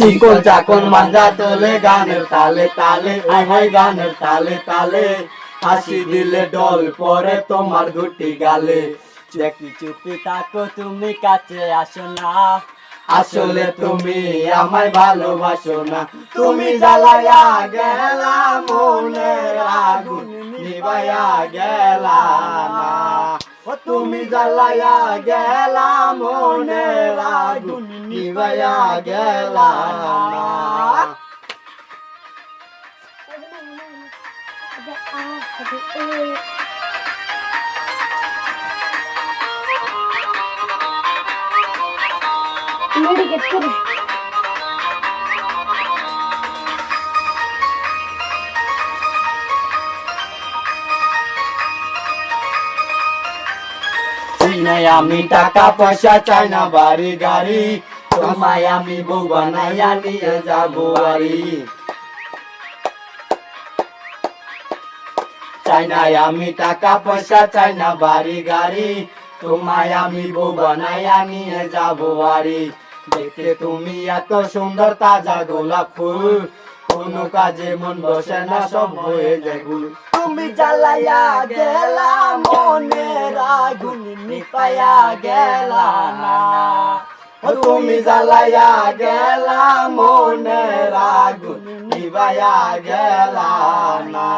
চিকন চাকন মাঞ্জা তোলে গানের তালে তালে, আয় হায় গানের তালে তালে, হাসি দিলে ডল পরে তোমার দুটি গালে। চুপি চুপি থাকো তুমি কাছে আসো না, আসলে তুমি আমায় ভালোবাসো না। তুমি জ্বালায়া গেলা মনের আগুন নিভাইয়া গেলা না, ও তুমি জ্বালায়া গেলা মনের আগুন নিভাইয়া গেলা না। নাই আমি টাকা পয়সা চাই না বাড়ি গাড়ি, তোমায় আমি বউ বানাইয়া নিয়ে যাবো বাড়ি। চাই না আমি টাকা পয়সা চাই না বাড়ি গাড়ি, তোমায় আমি বউ বানাইয়া নিয়ে যাবো বাড়ি। দেখতে তুমি এত সুন্দর তাজা গোলাপ ফুল, কোনো কাজে মন বসে না সব হয়ে যায় ভুল। তুমি জ্বালাইয়া গেলা মনের আগুন নিপাইয়া গেলা না, ও তুমি জ্বালাইয়া গেলা মনের আগুন নিভাইয়া গেলা না।